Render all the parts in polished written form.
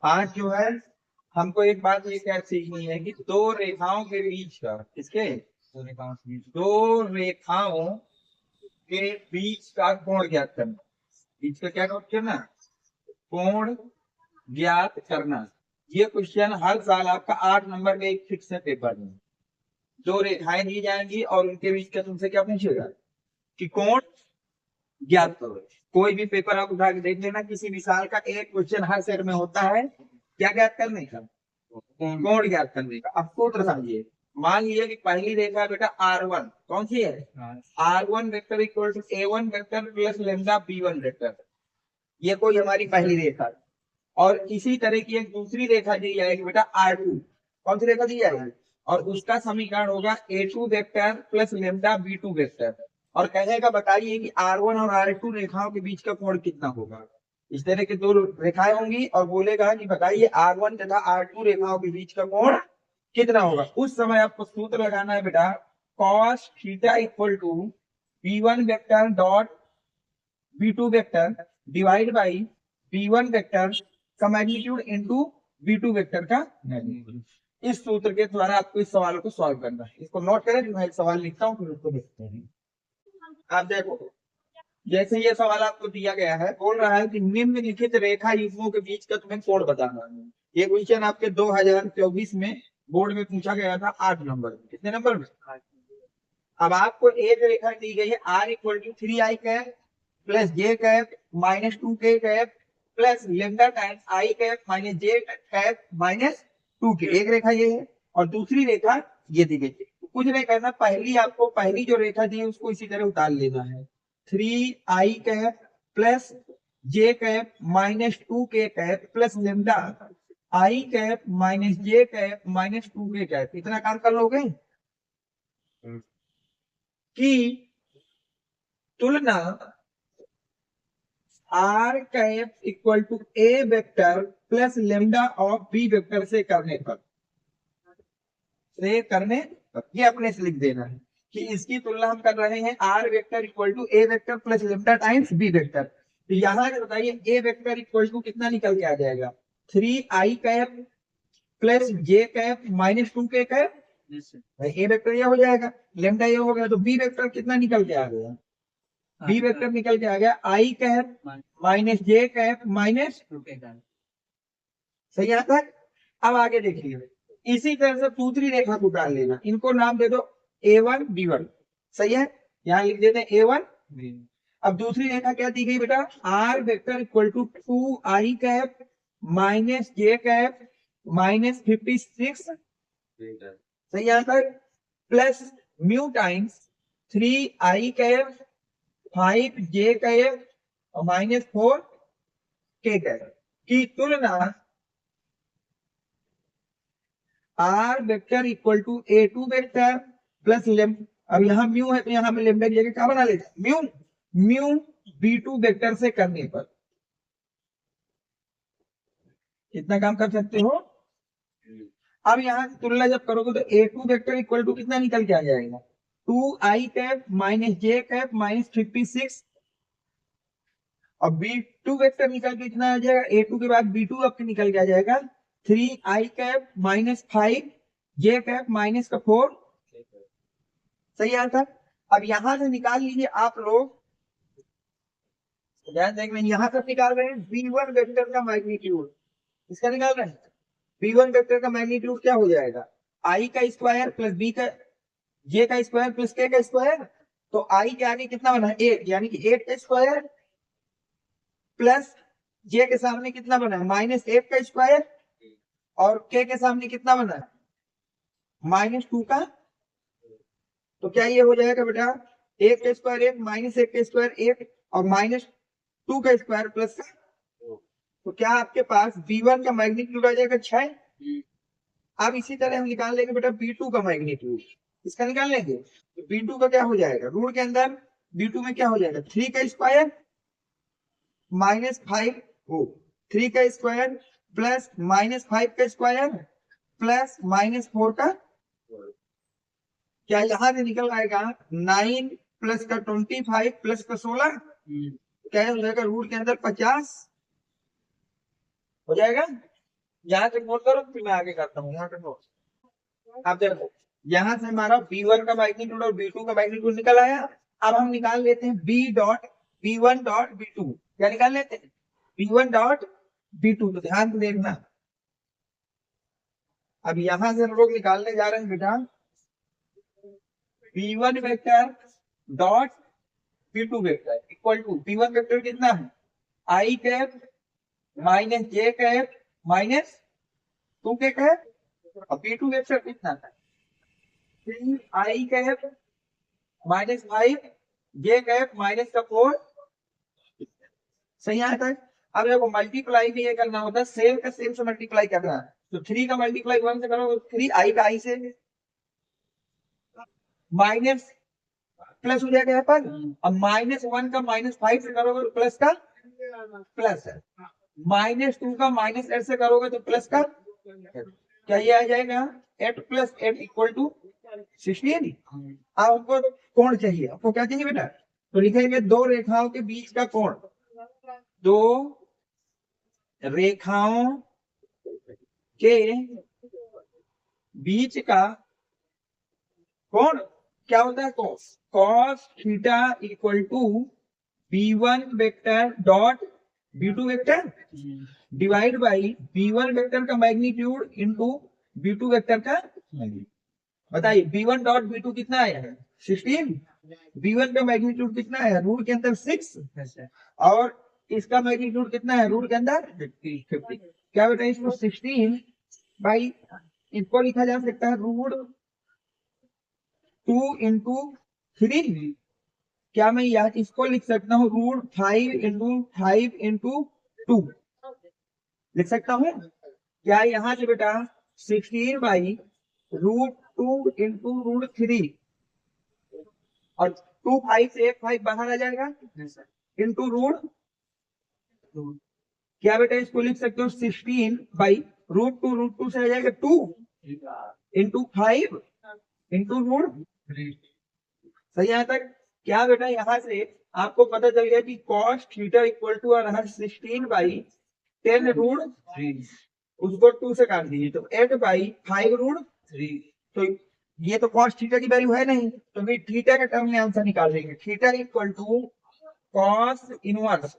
आज जो है हमको एक बात ये क्या सीखनी है कि दो रेखाओं के बीच का किसके दो रेखाओं के बीच का कोण ज्ञात करना। बीच का क्या ज्ञात करना? कोण ज्ञात करना। ये क्वेश्चन हर साल आपका 8 नंबर में एक फिक्स है पेपर में। दो रेखाएं दी जाएंगी और उनके बीच का तुमसे क्या पूछेगा कि कोण ज्ञात करो। कोई भी पेपर आप उठा के देख लेना, किसी भी साल का एक क्वेश्चन हर सेट में होता है क्या ज्ञात करने का? कोण ज्ञात करने का। अब सूत्र समझिए। मान लीजिए कि पहली रेखा बेटा R1 कौन सी है? R1 vector equal to A1 vector plus lambda B1 vector. ये कोई हमारी पहली रेखा है। और इसी तरह की एक दूसरी रेखा दी जाएगी बेटा R2। कौन सी रेखा दी जाएगी? और उसका समीकरण होगा A2 vector plus lambda B2 vector. और कहेगा बताइए कि R1 और R2 रेखाओं के बीच का कोण कितना होगा। इस तरह के दो रेखाएं होंगी और बोलेगा कि बताइए R1 तथा R2 रेखाओं के बीच का कोण कितना होगा। उस समय आपको सूत्र लगाना है बेटा cos theta equal to B1 vector dot B2 vector divide by B1 vector का मैग्नीट्यूड इनटू B2 वेक्टर का मैग्नीट्यूड। इस सूत्र के द्वारा आपको इस सवाल को सॉल्व करना है। इसको नोट करें, मैं एक सवाल लिखता हूँ फिर उसको देखते हैं। आप देखो, जैसे ये सवाल आपको दिया गया है, बोल रहा है कि निम्नलिखित रेखा युग्मों के बीच का तुम्हें कोण बताना है। ये क्वेश्चन आपके 2024 में बोर्ड में पूछा गया था 8 नंबर में। कितने नंबर में? अब आपको एक रेखा दी गई है R equal to 3i cap plus J cap minus 2k cap plus lambda times I cap minus J cap minus 2k। एक रेखा ये है और दूसरी रेखा ये दी गई है। कुछ नहीं करना, पहली आपको पहली जो रेखा दी है उसको इसी तरह उतार लेना है। 3i cap plus J cap minus 2k cap plus lambda I cap minus J cap minus 2k cap. इतना काम कर लोगे कि तुलना R cap equal to A vector plus lambda of B vector से करने ये अपने से लिख देना है कि इसकी तुलना हम कर रहे हैं R vector equal to A vector plus lambda times B vector. तो यहां से बताइए ए वेक्टर इक्वल टू कितना निकल के आ जाएगा? 3i cap plus J cap minus 2k cap. ए वेक्टर ये हो जाएगा, लेमडा ये हो गया, तो बी वेक्टर कितना निकल के आ गया? बी वेक्टर निकल के आ गया आई cap minus J cap minus 2k cap. सही आता है। अब आगे देखिए, इसी तरह से दूसरी रेखा को डाल लेना, इनको नाम दे दो A1 B1। सही है, यहां लिख देते हैं A1 B1। अब दूसरी रेखा क्या दी गई बेटा? R vector equal to 2i cap minus J cap minus 56। सही आता है, plus mu times 3i cap 5j cap और माइनस 4k कैप की तुलना R vector equal to A2 vector plus lambda, अब यहाँ म्यू है तो यहाँ में लेमडा की जगह क्या बना लेते हैं? म्यू म्यू B2 वेक्टर से करने पर कितना काम कर सकते हो। अब यहाँ से तुलना जब करोगे तो A2 वेक्टर इक्वल टू कितना निकल के आ जाएगा? 2i cap minus J cap minus 56। और B2 वेक्टर निकल के कितना आ जाएगा? A2 के बाद B2 आपके निकल के आ जाएगा 3i कैप माइनस 5 जे कैप माइनस का 4। सही आंसर। अब यहां से निकाल लीजिए आप लोग, ध्यान देंगे यहां से निकाल रहे हैं B1 वेक्टर का मैग्नीट्यूड। इसका निकाल रहे हैं B1 वेक्टर का मैग्नीट्यूड क्या हो जाएगा? I का स्क्वायर प्लस B का J का स्क्वायर प्लस K का स्क्वायर। तो I के आगे कितना बना है? 8, यानी कि 8 का स्क्वायर प्लस J के सामने कितना बना है? माइनस 8 का स्क्वायर और K के सामने कितना बना है? माइनस 2 का। तो क्या ये हो जाएगा बेटा? 1 का स्क्वायर 1 माइनस 1 का स्क्वायर 1 और माइनस 2 का स्क्वायर प्लस। तो क्या आपके पास B1 का मैग्नीट्यूड आ जाएगा 6। अब इसी तरह हम निकाल लेंगे बेटा B2 का मैग्नीट्यूड। इसका निकाल लेंगे तो B2 का क्या हो जाएगा? रूट के अंदर B2 में क्या हो जाएगा? 3 का स्क्वायर माइनस 5 हो 3 का स्क्वायर प्लस माइनस 5 का स्क्वायर प्लस माइनस 4 का। क्या यहां से निकल आएगा 9 प्लस का 25 प्लस का 16। क्या हो जाएगा? रूट के अंदर 50 हो जाएगा। यहाँ से नोट करो फिर मैं आगे करता हूँ। यहाँ पे नोट, अब देखो यहाँ से हमारा B1 का मैग्नीट्यूड और B2 का मैग्नीट्यूड निकल आया। अब हम निकाल लेते हैं B.B1.B2, क्या निकाल लेते हैं B1.B2। तो ध्यान से देखना, अब यहां से हम लोग निकालने जा रहे हैं बेटा B1 vector dot B2 vector equal to B1 vector कितना है I cap minus J cap minus 2 K cap, और B2 वेक्टर कितना है 3I cap minus 5 J cap minus का 4। सही आता है। अब देखो मल्टीप्लाई भी ये करना होता है, सेम का सेम से मल्टीप्लाई करना है। तो 3 का मल्टीप्लाई 1 से करो, 3I का I से, माइनस प्लस हो जाएगा यहाँ पर। अब -1 का -5 से करोगे तो प्लस का प्लस है, -2 का -8 से करोगे तो प्लस का, क्या ये आ जाएगा 8 + 8 = 16। अब हमको कोण चाहिए, आपको क्या चाहिए बेटा, तो लिखेंगे दो रेखाओं के बीच का कोण, दो रेखाओं के बीच का कोण क्या होता है cos, cos theta equal to B1 vector dot B2 vector divide by B1 vector का मैग्नीट्यूड इंटू B2 वेक्टर का मैग्नीट्यूड। बताइए B1 डॉट B2 कितना आया है 16, B1 का मैग्नीट्यूड कितना है रूट के अंदर 6, और इसका मैग्नीट्यूड कितना है रूट के अंदर 50। क्या बेटा इसको 16 बाई, इसको लिखा जा सकता है √2 × 3। क्या मैं यहाँ इसको लिख सकता हूँ √5 × 5 × 2 लिख सकता हूँ क्या यहाँ से बेटा 16 बाई √2 × √3, और 2 5 से 1 5 बाहर आ जाएगा इंटू रूट, क्या बेटा इसको लिख सकते हो 16 बाई √2 से आ जाएगा 2 इंटू 5 इंटू √3। सही यहाँ तक। क्या बेटा यहाँ से आपको पता चल गया कि cos थीटा इक्वल टू आ रहा है 16 बाई 10√3, उसको 2 से काट दीजिए तो 8 बाई 5√3। तो ये तो cos थीटा की वैल्यू है नहीं, तो फिर थीटा के टर्म में आंसर निकाल देंगे, theta equal to cos inverse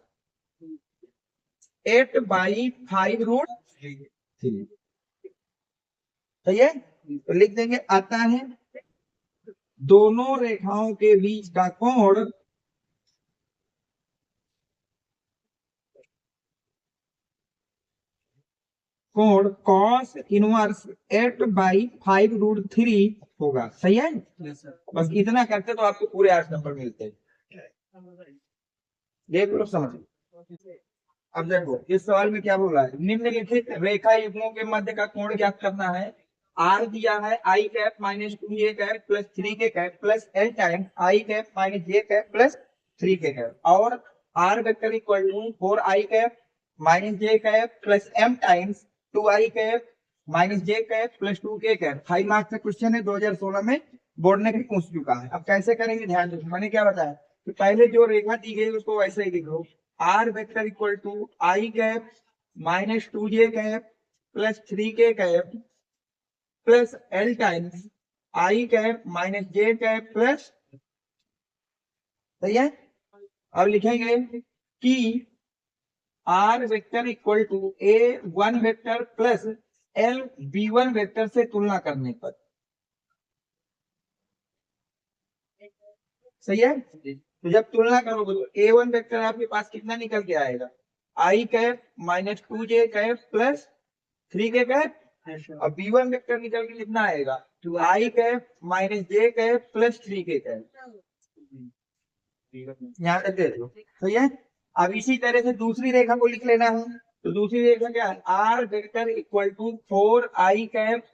8 by 5√3। सही है, तो लिख देंगे आता है दोनों रेखाओं के बीच का कोण cos इनवर्स 8 बाई 5√3 होगा। सही है, बस इतना करते तो आपको पूरे 8 नंबर मिलते हैं। देख लो समझ। अब देखो इस सवाल में क्या बोला है, निम्नलिखित रेखा युग्मों के मध्य का कोण ज्ञात करना है। आर दिया है I cap minus 2J cap plus 3K cap plus L times I cap minus J cap plus 3K cap, और R vector equal to 4I cap minus J cap plus M times 2I cap minus J cap plus 2K cap. 5 marks का question है, 2016 में board ने भी पूछ चुका है। अब कैसे करेंगे ध्यान दो, मैंने क्या बताया तो पहले जो रेखा दी गई उसको वैसे ही लिखो, R vector equal to I cap minus 2J cap plus 3K cap plus L times I cap minus J cap plus. सही है, अब लिखेंगे कि R vector equal to A1 vector plus L B1 vector से तुलना करने पर। सही है, तो जब तुलना करोगे तो A1 वेक्टर आपके पास कितना निकल के आएगा I cap minus 2J cap plus 3K cap, अब B1 वेक्टर निकल के कितना आएगा I cap minus J cap plus 3K cap. यहाँ तक दे दो। सही है, अब इसी तरह से दूसरी रेखा को लिख लेना है, तो दूसरी रेखा क्या है R vector equal to 4I cap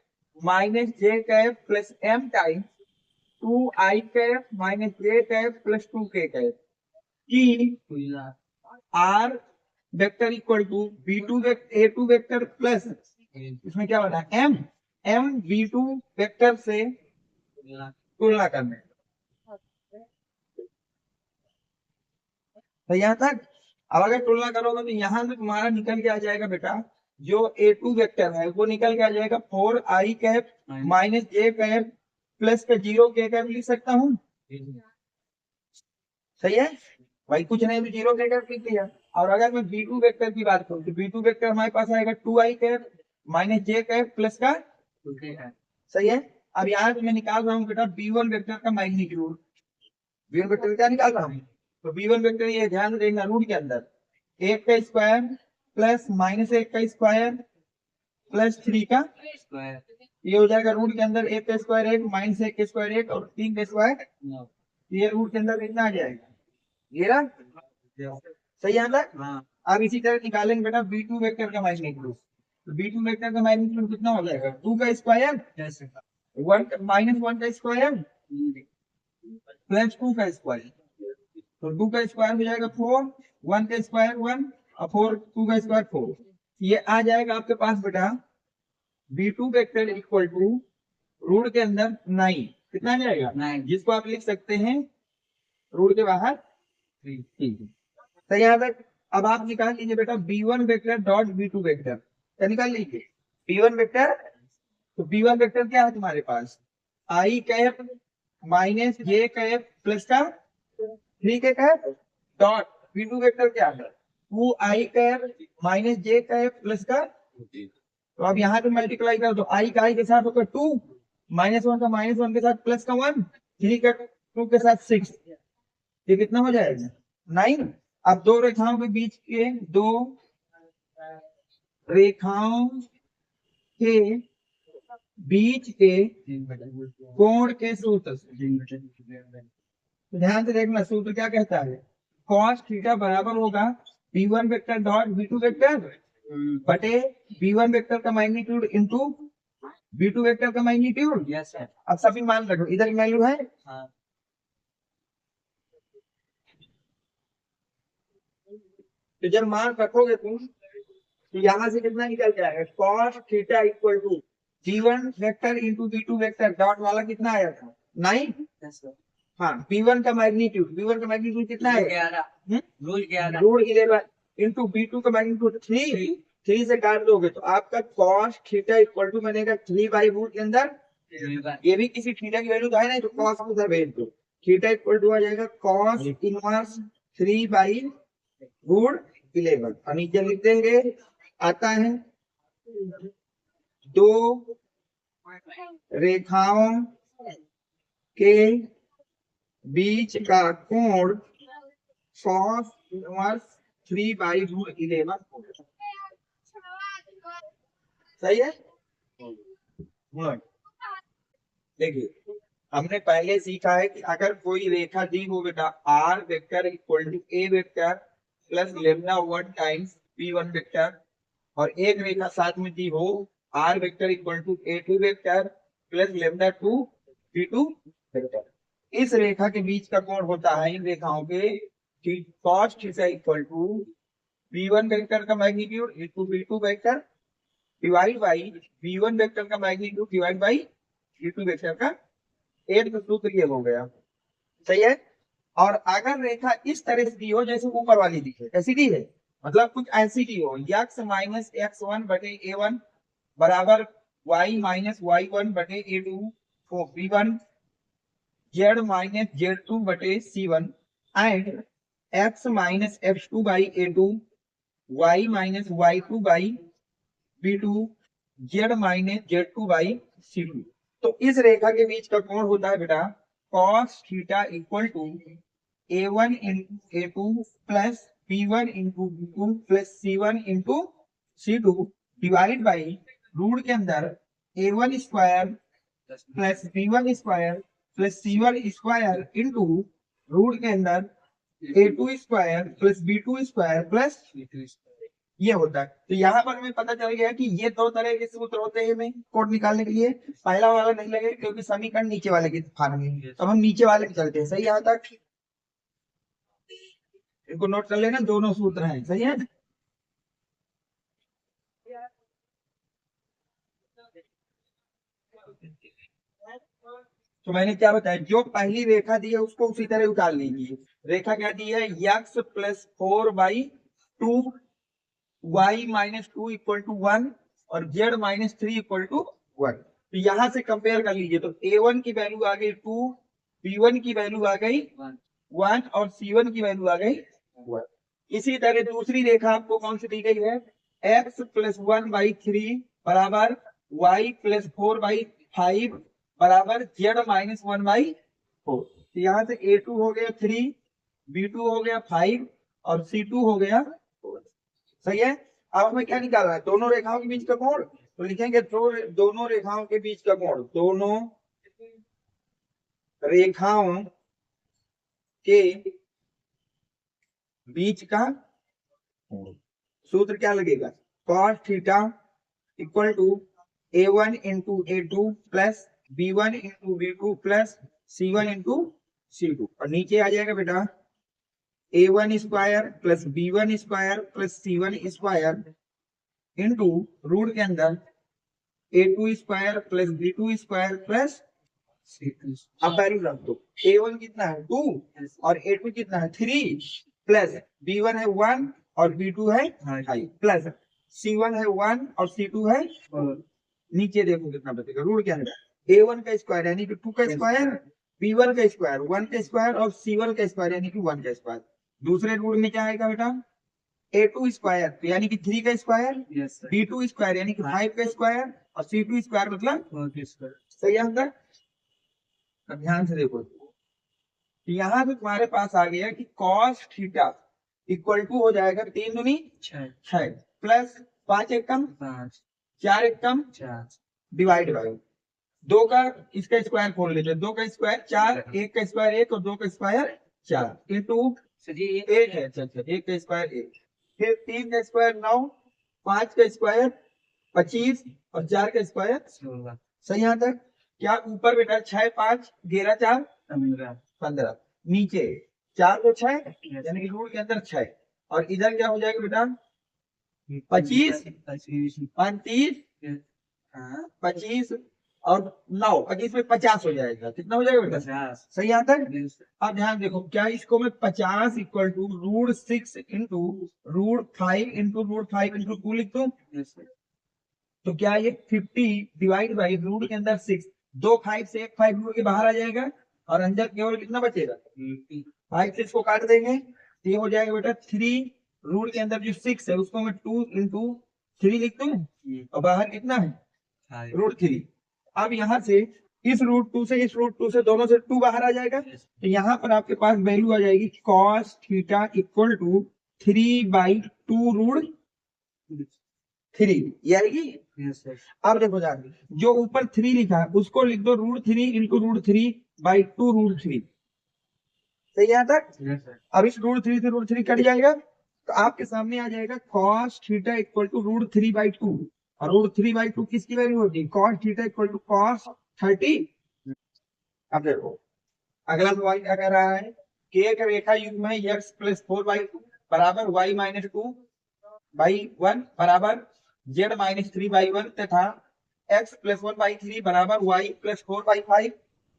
minus J cap plus M time 2I cap minus J cap plus 2K cap की R vector equal to B2 A2 vector plus, इसमें क्या बना M B2 वेक्टर से तुलना करने। तो यहाँ तक अब अगर तुलना करोगे तो यहाँ से तुम्हारा निकल के आ जाएगा बेटा जो A2 वेक्टर है वो निकल के आ जाएगा 4i cap minus J cap plus का 0 के कैप लिख सकता हूँ। सही है भाई, कुछ नहीं तो 0 के कैप लिख दिया। और अगर मैं B2 वेक्टर की बात करूँ तो B2 वेक्टर हमारे पास आएगा 2i cap minus J cap plus का, सही है। अब यहाँ से मैं निकाल रहा हूँ बेटा B1 वेक्टर का मैग्नीट्यूड। B1 वेक्टर क्या निकाल रहा हूँ, तो B1 वेक्टर ये ध्यान से देखना, रूट के अंदर 1 का स्क्वायर प्लस माइनस 1 का स्क्वायर प्लस 3 का स्क्वायर, ये हो जाएगा रूट के अंदर 1 का स्क्वायर 1 माइनस 1 का स्क्वायर 1 और 3 का स्क्वायर, ये रूट के अंदर कितना आ जाएगा, ये रहा। सही है ना। अब इसी तरह निकालेंगे बेटा B2 वेक्टर का मैग्नीट्यूड। तो B2 वेक्टर का मैग्नीट्यूड कितना हो जाएगा, 2 का स्क्वायर 1 माइनस 1 का स्क्वायर प्लस 2 का स्क्वायर, तो 2 का स्क्वायर हो जाएगा 4, 1 का स्क्वायर 1 और 4 2 का स्क्वायर 4, ये आ जाएगा आपके पास बेटा B2 vector equal to root के अंदर 9, कितना आ जाएगा 9, जिसको आप लिख सकते हैं रूट के बाहर 3। ठीक है, तो यहाँ तक। अब आप निकाल लीजिए बेटा B1 vector dot B2 vector, क्या निकाल लीजिए B1 वेक्टर। तो B1 वेक्टर क्या है तुम्हारे पास, आई cap minus J cap plus का 3 के कैप डॉट B2 वेक्टर क्या है 2i cap minus J cap plus का, तो अब यहाँ पे मल्टीप्लाई कर दो, आई का आई के साथ होगा 2, माइनस 1 का माइनस 1 के साथ प्लस का 1, 3 का 2 के साथ 6, ये कितना हो जाएगा 9। अब दो रेखाओं के बीच के दो रेखाओं के बीच के कोण के सूत्र, ध्यान से देखना सूत्र क्या कहता है, cos थीटा बराबर होगा B1 vector dot B2 vector बटे B1 वेक्टर का मैग्नीट्यूड इंटू B2 वेक्टर का मैग्नीट्यूड। Yes sir. अब सभी मान रखो, इधर वैल्यू है हाँ। तो जब मान रखोगे तुम तो यहाँ से कितना निकल जाएगा, cos theta equal to B1 vector into B2 vector dot वाला कितना आया था 9। हाँ, B1 का मैग्नीट्यूड कितना है 11, रूट 11 इंटू B2 का मैग्नीट्यूड 3 से काट दोगे तो आपका cos थीटा इक्वल टू बनेगा 3 बाई रूट के अंदर, ये भी किसी थीटा की वैल्यू तो है नहीं, तो cos को उधर भेज दो, थीटा इक्वल टू आ जाएगा cos इनवर्स 3 बाई रूट 11 और नीचे लिख देंगे आता है दो रेखाओं के बीच का कोण cos इनवर्स 3 बाई रूट 11, सही है। देखिए हमने पहले सीखा है कि अगर कोई रेखा दी हो बेटा r vector equal to a vector plus lambda 1 times b1 vector, और एक रेखा साथ में दी हो r vector equal to a2 vector plus lambda 2 b2 vector, इस रेखा के बीच का कोण होता है इन रेखाओं के cos theta equal to b1 vector का magnitude into b2 vector divide by b1 vector का magnitude divide by b2 vector का, एक तो सूत्र ये हो गया, सही है। और अगर रेखा इस तरह से दी हो जैसे ऊपर वाली दी है, कैसी दी है, मतलब कुछ ऐसी दी हो x माइनस x1 बटे a1 बराबर y माइनस y1 बटे a2 को b1, z माइनस z2 बटे c1 and x minus x2 by a2, y minus y2 by b2, z minus z2 by c2, तो इस रेखा के बीच का कोण होता है बेटा cos theta equal to a1 into a2 plus b1 into b2 plus c1 into c2 divide by root के अंदर a1 square plus b1 square plus c1 square into root के अंदर a2 square plus b2 square plus ये होता है। तो यहाँ पर हमें पता चल गया कि ये दो तरह के सूत्र होते हैं हमें कोड निकालने के लिए, पहला वाला नहीं लगेगा क्योंकि समीकरण नीचे वाले के स्थान में, तो हम नीचे वाले पे चलते हैं, सही यहाँ तक इनको नोट कर लेना, दोनों सूत्र हैं, सही है। तो मैंने क्या बताया, जो पहली रेखा दी है उसको उसी तरह उतार लीजिए। रेखा क्या दी है, x प्लस 4 बाई 2 y minus two equal to one और z minus three equal to one. तो यहां से कंपेयर कर लीजिए, तो a1 की वैल्यू आ गई टू, b1 की वैल्यू आ गई वन और c1 की वैल्यू आ गई वन। इसी तरह दूसरी रेखा आपको कौन सी दी गई है, x plus one by three बराबर y plus four by five बराबर z minus one by four. तो यहाँ से a2 हो गया थ्री, b2 हो गया फाइव और c2 हो गया फोर। सही है। अब हमें क्या निकालना है, दोनों रेखाओं के बीच का कोण। तो लिखेंगे दोनों रेखाओं के बीच का कोण, दोनों रेखाओं के बीच का सूत्र क्या लगेगा, cos theta equal to a1 into a2 plus b1 into b2 plus c1 into c2। और नीचे आ जाएगा बेटा a1 square plus b1 square plus c1 square into root के अंदर a2 square plus b2 square plus c2। अब value रख दो, a1 कितना है 2 और a2 कितना है 3 प्लस b1 है 1 और b2 है 5 प्लस c1 है 1 और c2 है 4। नीचे देखो कितना बचेगा, रूट के अंदर a1 का स्क्वायर यानी कि 2 का स्क्वायर, b1 का स्क्वायर 1 का स्क्वायर और c1 का स्क्वायर यानी कि 1 का स्क्वायर। दूसरे रूट में क्या आएगा बेटा, a2 स्क्वायर यानी कि 3 का स्क्वायर, b2 स्क्वायर यानी कि 5 का स्क्वायर और c2 स्क्वायर मतलब सही आंसर। अब ध्यान से देखो, यहाँ पे तुम्हारे पास आ गया कि cos थीटा इक्वल टू हो जाएगा 3 दूनी 6 plus 5 Ekam 5 4 Ekam 4 divide by 2 का इसका स्क्वायर खोल लेते हैं, 2 का स्क्वायर 4, 1 का स्क्वायर 1 और 2 का स्क्वायर 4 इंटू 1 है, अच्छा 1 का स्क्वायर 1, फिर 3 का स्क्वायर 9, 5 का स्क्वायर 25 और 4 का स्क्वायर 16। सही यहाँ तक। क्या ऊपर बेटा 6 5 11 4 15, नीचे 4 तो 6 यानी कि रूट के अंदर 6 और इधर क्या हो जाएगा बेटा 25 35 25 और 9, 25 में 50 हो जाएगा, कितना हो जाएगा बेटा 50। सही आता है। अब ध्यान देखो, क्या इसको मैं 50 equal to root 6 into root 5 into root 5 into 2 लिख दूं, तो क्या ये 50 डिवाइड बाई रूट के अंदर 6, 2 5 से 1 5 रूट के बाहर आ जाएगा और अंदर केवल कितना बचेगा 5 से इसको काट देंगे, तो ये हो जाएगा बेटा 3 रूट के अंदर जो 6 है उसको मैं 2 इंटू 3 लिख दूं और बाहर कितना है रूट 3। अब यहाँ से इस रूट 2 से इस रूट 2 से दोनों से 2 बाहर आ जाएगा, तो यहाँ पर आपके पास वैल्यू आ जाएगी cos theta equal to 3/2 root 3, ये आएगी। अब देखो जान, जो ऊपर 3 लिखा है उसको लिख दो रूट 3 इंटू रूट 3/2 रूट 3। सही है यहाँ तक। अब इस रूट 3 से रूट 3 कट जाएगा तो आपके सामने आ जाएगा cos theta equal to root 3/2 और रूट 3/2 किसकी वैल्यू होगी, cos theta equal to cos 30। अब देखो अगला सवाल क्या कह रहा है कि एक रेखा युग्म है x प्लस 4/2 बराबर y माइनस 2/1 बराबर z माइनस 3/1 तथा x प्लस 1/3 बराबर y प्लस 4/5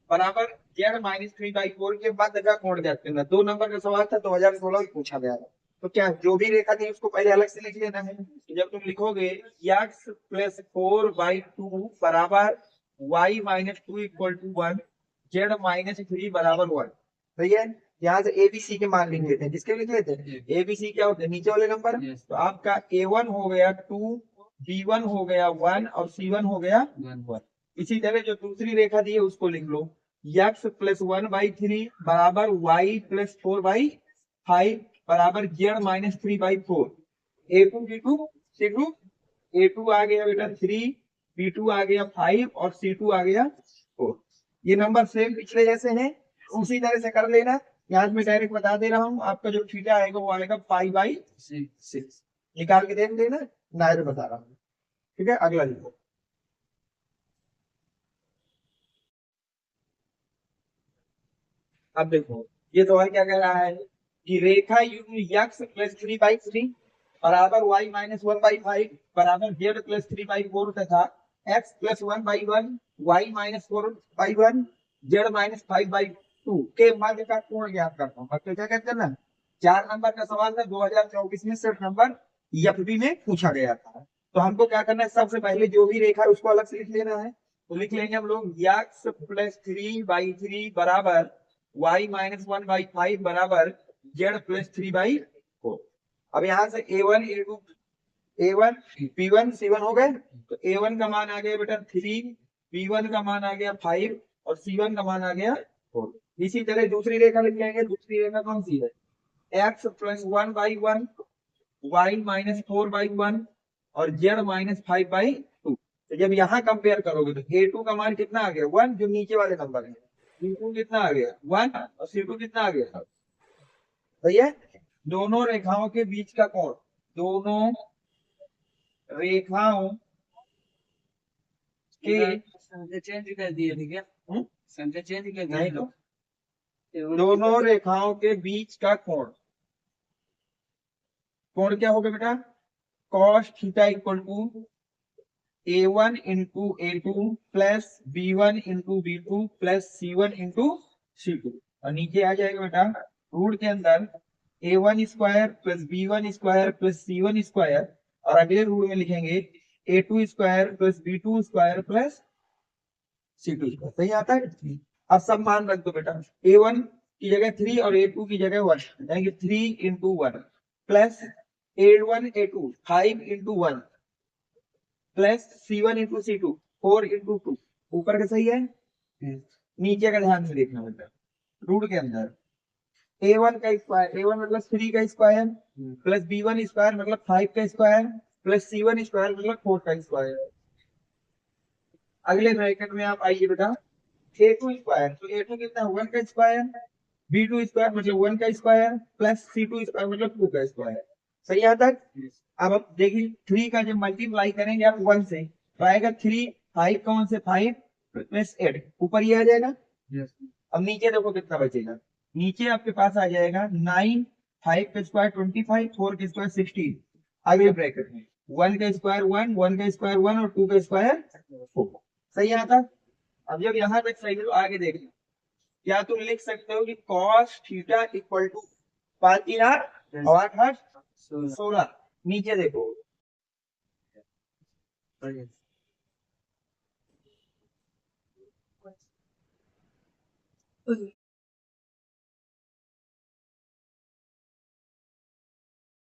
बराबर z माइनस 3/4 के बाद का कोण ज्ञात करना। 2 नंबर का सवाल था, 2016 में पूछा गया था। तो क्या जो भी रेखा थी उसको पहले अलग से लिख लेना है। जब तुम लिखोगे x प्लस 4/2 बराबर y minus 2 equal to 1, z माइनस 3 बराबर 1। सही है। यहाँ से ABC के मान लिख लेते हैं, जिसके लिख लेते हैं ABC क्या होते हैं नीचे वाले नंबर। तो आपका A1 हो गया 2, B1 हो गया 1 और C1 हो गया 1। इसी तरह जो दूसरी रेखा दी है उसको लिख लो, x प्लस 1/3 बराबर y प्लस 4/5 बराबर z minus 3/4। A2 B2 C2, A2 आ गया बेटा 3, B2 आ गया 5 और C2 आ गया 4। ये नंबर सेम पिछले जैसे हैं, उसी तरह से कर लेना। यहाँ मैं डायरेक्ट बता दे रहा हूँ, आपका जो थीटा आएगा वो आएगा π/6। निकाल के देख लेना, डायरेक्ट बता रहा हूँ। ठीक है, अगला लिखो। अब देखो ये तो है क्या कह रहा है कि रेखा युग्म x प्लस 3/3 बराबर y माइनस 1/5 बराबर z प्लस 3/4 तथा x plus 1/1 y minus 4/1 z minus 5/2 के मध्य का कोण ज्ञात करता हूँ। मतलब क्या कहते हैं ना, 4 नंबर का सवाल था 2024 में, सिर्फ नंबर एफबी में पूछा गया था। तो हमको क्या करना है, सबसे पहले जो भी रेखा है उसको अलग से लिख लेना है। तो लिख लेंगे हम लोग x प्लस 3/3 बराबर y माइनस 1/5 बराबर z प्लस 3/4। अब यहाँ से A1 P1 C1 हो गए। तो A1 का मान आ गया बेटा 3, P1 का मान आ गया 5 और C1 का मान आ गया 4। इसी तरह दूसरी रेखा लिख लेंगे। दूसरी रेखा कौन सी है, x प्लस 1/1 y माइनस 4/1 और z माइनस 5/2। तो जब यहाँ कंपेयर करोगे तो A2 का मान कितना आ गया 1, जो नीचे वाले नंबर है। B2 कितना आ गया 1 और C2 कितना आ गया। सही है। दोनों रेखाओं के बीच का कोण, दोनों रेखाओं के संख्या चेंज कर दिए थे क्या? संख्या चेंज कर दिए नहीं तो दोनों रेखाओं के बीच का कोण, कोण क्या होगा बेटा, cos theta equal to A1 into A2 plus B1 into B2 plus C1 into C2। और नीचे आ जाएगा बेटा रूट के अंदर A1 square plus B1 square plus C1 square, और अगले रूट में लिखेंगे A2 square plus B2 square plus C2 square. सही आता है। अब सब मान रख दो बेटा, A1 की जगह 3 और A2 की जगह 1, यानी कि 3 into 1 plus A1 A2 5 into 1 plus C1 into C2 4 into 2। ऊपर का सही है। नीचे का ध्यान से देखना बेटा, रूट के अंदर A1 का स्क्वायर, A1 मतलब 3 का स्क्वायर प्लस B1 स्क्वायर मतलब 5 का स्क्वायर प्लस C1 स्क्वायर मतलब 4 का स्क्वायर। अगले ब्रैकेट में आप आइए बेटा A2 स्क्वायर, तो A2 कितना 1 का स्क्वायर, B2 स्क्वायर मतलब 1 का स्क्वायर प्लस C2 स्क्वायर मतलब 2 का स्क्वायर। सही आता है। अब आप देखिए 3 का जब मल्टीप्लाई करेंगे आप 1 से तो आएगा 3, 5 कौन से 5 प्लस 8 ऊपर ये आ जाएगा। अब नीचे देखो कितना बचेगा, नीचे आपके पास आ जाएगा 9, 5 का स्क्वायर 25, 4 का स्क्वायर 16। अगले ब्रैकेट में 1 का स्क्वायर 1, 1 का स्क्वायर 1 और 2 का स्क्वायर 4। सही आता। अब जब यहाँ तक सही है तो आगे देख लो, क्या तुम लिख सकते हो कि cos थीटा इक्वल टू 5 3 8 और 8 8 16। नीचे देखो